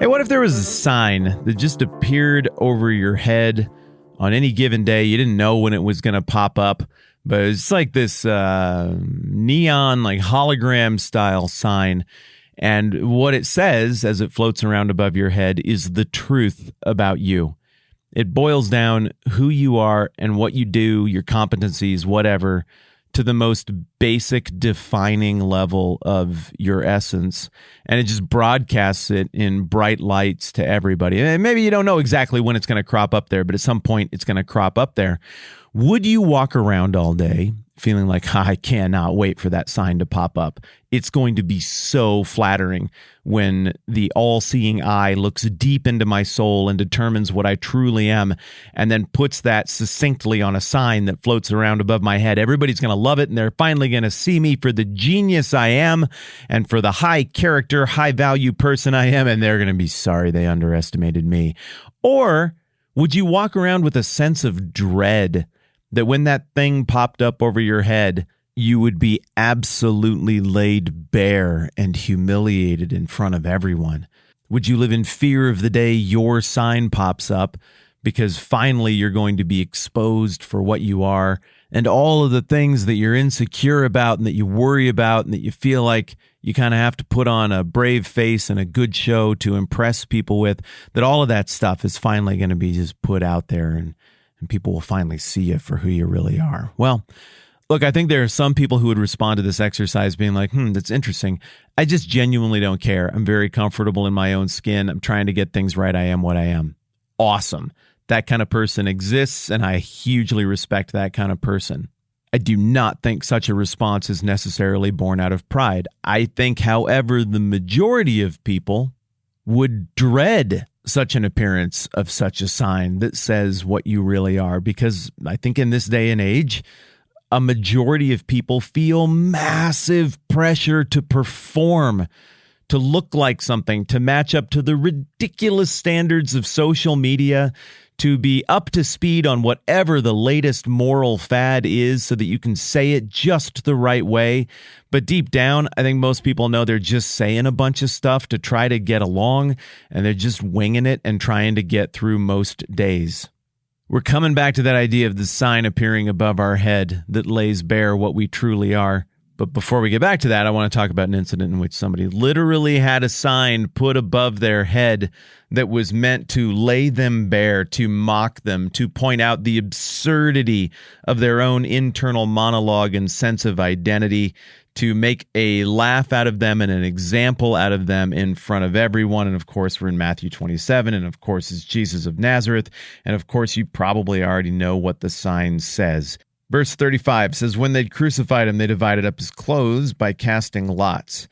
Hey, what if there was a sign that just appeared over your head on any given day? You didn't know when it was going to pop up, but it's like this neon, like hologram style sign. And what it says as it floats around above your head is the truth about you. It boils down who you are and what you do, your competencies, whatever, to the most basic defining level of your essence. And it just broadcasts it in bright lights to everybody. And maybe you don't know exactly when it's going to crop up there, but at some point it's going to crop up there. Would you walk around all day feeling like, I cannot wait for that sign to pop up? It's going to be so flattering when the all-seeing eye looks deep into my soul and determines what I truly am, and then puts that succinctly on a sign that floats around above my head. Everybody's going to love it, and they're finally going to see me for the genius I am and for the high character, high value person I am, and they're going to be sorry they underestimated me. Or would you walk around with a sense of dread that when that thing popped up over your head, you would be absolutely laid bare and humiliated in front of everyone? Would you live in fear of the day your sign pops up because finally you're going to be exposed for what you are and all of the things that you're insecure about and that you worry about and that you feel like you kind of have to put on a brave face and a good show to impress people with, that all of that stuff is finally going to be just put out there and people will finally see you for who you really are? Well, look, I think there are some people who would respond to this exercise being like, that's interesting. I just genuinely don't care. I'm very comfortable in my own skin. I'm trying to get things right. I am what I am. Awesome. That kind of person exists, and I hugely respect that kind of person. I do not think such a response is necessarily born out of pride. I think, however, the majority of people would dread such an appearance of such a sign that says what you really are, because I think in this day and age, a majority of people feel massive pressure to perform, to look like something, to match up to the ridiculous standards of social media, to be up to speed on whatever the latest moral fad is so that you can say it just the right way. But deep down, I think most people know they're just saying a bunch of stuff to try to get along, and they're just winging it and trying to get through most days. We're coming back to that idea of the sign appearing above our head that lays bare what we truly are. But before we get back to that, I want to talk about an incident in which somebody literally had a sign put above their head that was meant to lay them bare, to mock them, to point out the absurdity of their own internal monologue and sense of identity, to make a laugh out of them and an example out of them in front of everyone. And of course, we're in Matthew 27, and of course, it's Jesus of Nazareth. And of course, you probably already know what the sign says. Verse 35 says, when they'd crucified him, they divided up his clothes by casting lots.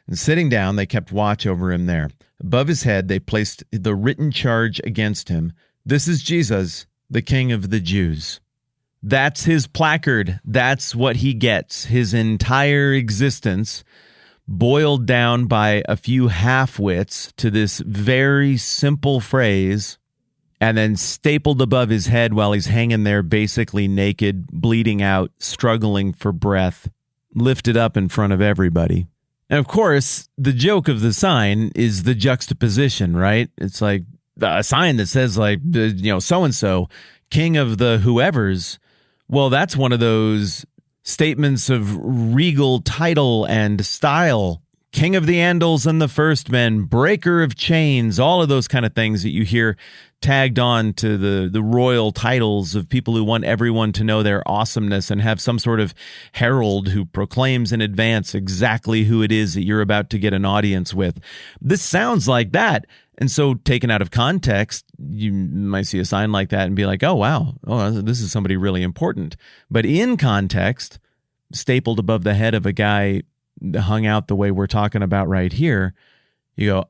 And sitting down, they kept watch over him there. Above his head, they placed the written charge against him. This is Jesus, the King of the Jews. That's his placard. That's what he gets. His entire existence boiled down by a few half-wits to this very simple phrase, and then stapled above his head while he's hanging there basically naked, bleeding out, struggling for breath, lifted up in front of everybody. And of course, the joke of the sign is the juxtaposition, right? It's like a sign that says like, so-and-so, king of the whoever's. Well, that's one of those statements of regal title and style. King of the Andals and the First Men, breaker of chains, all of those kind of things that you hear tagged on to the royal titles of people who want everyone to know their awesomeness and have some sort of herald who proclaims in advance exactly who it is that you're about to get an audience with. This sounds like that. And so taken out of context, you might see a sign like that and be like, oh, wow, this is somebody really important. But in context, stapled above the head of a guy hung out the way we're talking about right here, you go,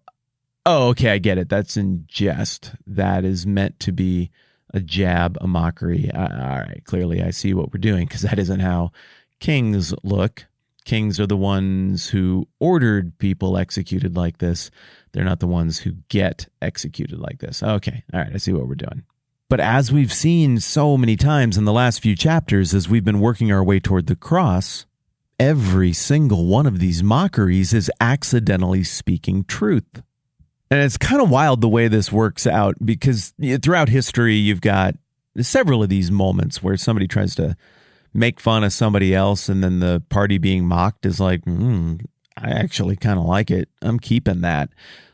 oh, okay, I get it. That's in jest. That is meant to be a jab, a mockery. All right, clearly I see what we're doing, because that isn't how kings look. Kings are the ones who ordered people executed like this. They're not the ones who get executed like this. Okay, all right, I see what we're doing. But as we've seen so many times in the last few chapters, as we've been working our way toward the cross, every single one of these mockeries is accidentally speaking truth. And it's kind of wild the way this works out, because throughout history, you've got several of these moments where somebody tries to make fun of somebody else, and then the party being mocked is like, I actually kind of like it. I'm keeping that.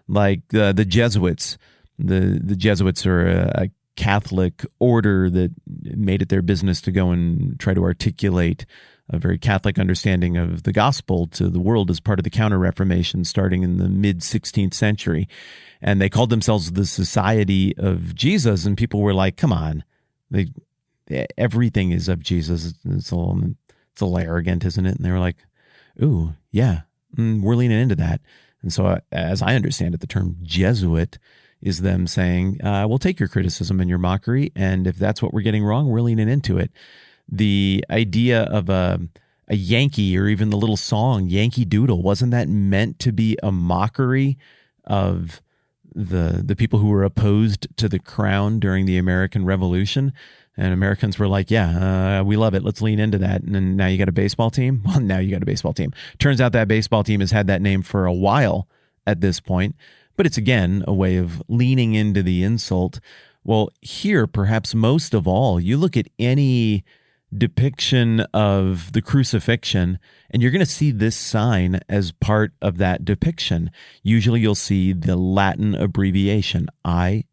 Like the Jesuits. The Jesuits are a Catholic order that made it their business to go and try to articulate a very Catholic understanding of the gospel to the world as part of the Counter-Reformation starting in the mid-16th century. And they called themselves the Society of Jesus, and people were like, come on, everything is of Jesus. It's a little arrogant, isn't it? And they were like, ooh, yeah, we're leaning into that. And so as I understand it, the term Jesuit is them saying, we'll take your criticism and your mockery, and if that's what we're getting wrong, we're leaning into it. The idea of a Yankee, or even the little song Yankee Doodle, wasn't that meant to be a mockery of the people who were opposed to the crown during the American Revolution? And Americans were like, yeah, we love it. Let's lean into that. And then now you got a baseball team? Well, now you got a baseball team. Turns out that baseball team has had that name for a while at this point. But it's, again, a way of leaning into the insult. Well, here, perhaps most of all, you look at any depiction of the crucifixion, and you're going to see this sign as part of that depiction. Usually you'll see the Latin abbreviation, INRI,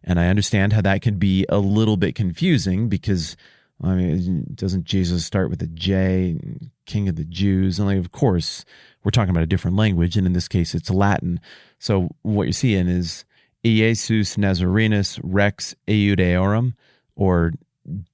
and I understand how that can be a little bit confusing because, I mean, doesn't Jesus start with a J, King of the Jews? And of course, we're talking about a different language, and in this case, it's Latin. So what you're seeing is Jesus Nazarenus Rex Eudeorum, or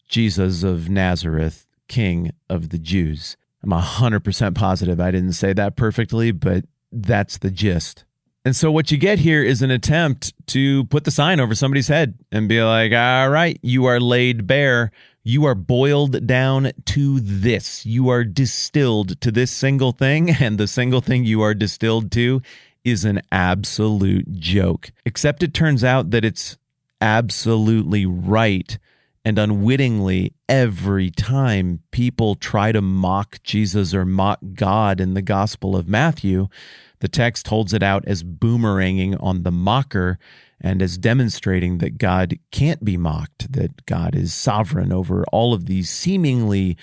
Jesus of Nazareth, King of the Jews. I'm 100% positive I didn't say that perfectly, but that's the gist. And so what you get here is an attempt to put the sign over somebody's head and be like, all right, you are laid bare. You are boiled down to this. You are distilled to this single thing, and the single thing you are distilled to is an absolute joke. Except it turns out that it's absolutely right. And unwittingly, every time people try to mock Jesus or mock God in the Gospel of Matthew, the text holds it out as boomeranging on the mocker and as demonstrating that God can't be mocked, that God is sovereign over all of these seemingly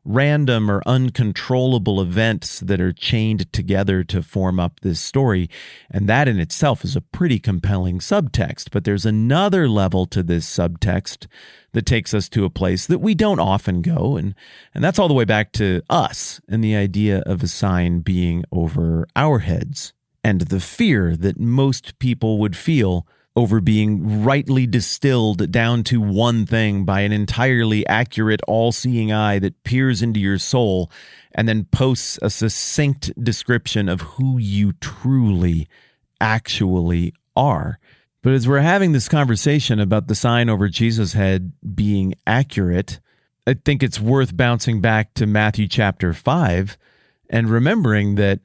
random or uncontrollable events that are chained together to form up this story. And that in itself is a pretty compelling subtext. But there's another level to this subtext that takes us to a place that we don't often go. And that's all the way back to us and the idea of a sign being over our heads and the fear that most people would feel over being rightly distilled down to one thing by an entirely accurate, all-seeing eye that peers into your soul and then posts a succinct description of who you truly, actually are. But as we're having this conversation about the sign over Jesus' head being accurate, I think it's worth bouncing back to Matthew chapter 5 and remembering that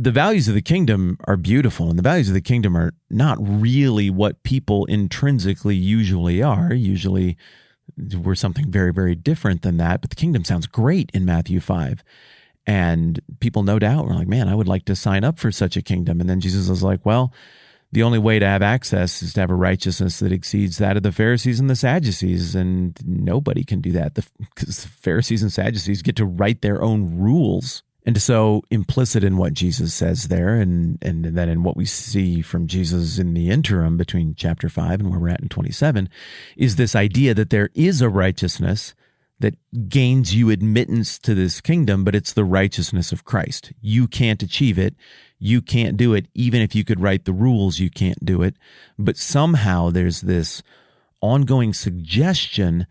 the values of the kingdom are beautiful, and the values of the kingdom are not really what people intrinsically usually are. Usually we're something very, very different than that, but the kingdom sounds great in Matthew 5. And people no doubt were like, man, I would like to sign up for such a kingdom. And then Jesus was like, well, the only way to have access is to have a righteousness that exceeds that of the Pharisees and the Sadducees, and nobody can do that because the Pharisees and Sadducees get to write their own rules. And so implicit in what Jesus says there, and then in what we see from Jesus in the interim between chapter 5 and where we're at in 27, is this idea that there is a righteousness that gains you admittance to this kingdom, but it's the righteousness of Christ. You can't achieve it. You can't do it. Even if you could write the rules, you can't do it. But somehow there's this ongoing suggestion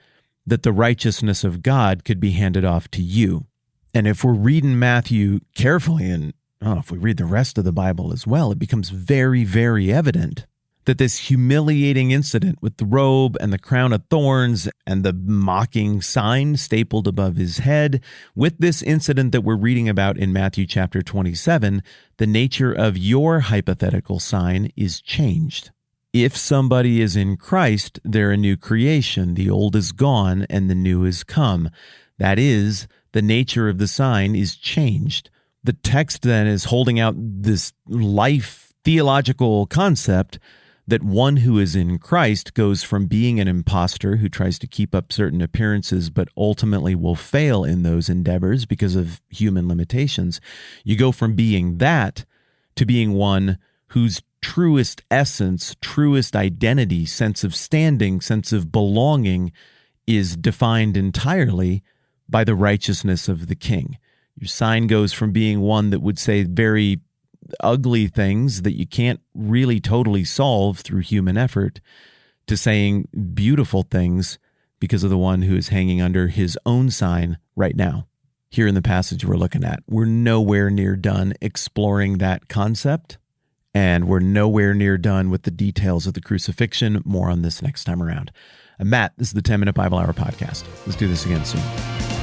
that the righteousness of God could be handed off to you. And if we're reading Matthew carefully, and if we read the rest of the Bible as well, it becomes very, very evident that this humiliating incident with the robe and the crown of thorns and the mocking sign stapled above his head, with this incident that we're reading about in Matthew chapter 27, the nature of your hypothetical sign is changed. If somebody is in Christ, they're a new creation. The old is gone and the new is come. That is, the nature of the sign is changed. The text then is holding out this life theological concept that one who is in Christ goes from being an imposter who tries to keep up certain appearances but ultimately will fail in those endeavors because of human limitations. You go from being that to being one whose truest essence, truest identity, sense of standing, sense of belonging is defined entirely by the righteousness of the King. Your sign goes from being one that would say very ugly things that you can't really totally solve through human effort to saying beautiful things because of the one who is hanging under his own sign right now. Here in the passage we're looking at, we're nowhere near done exploring that concept, and we're nowhere near done with the details of the crucifixion. More on this next time around. I'm Matt. This is the 10-Minute Bible Hour podcast. Let's do this again soon.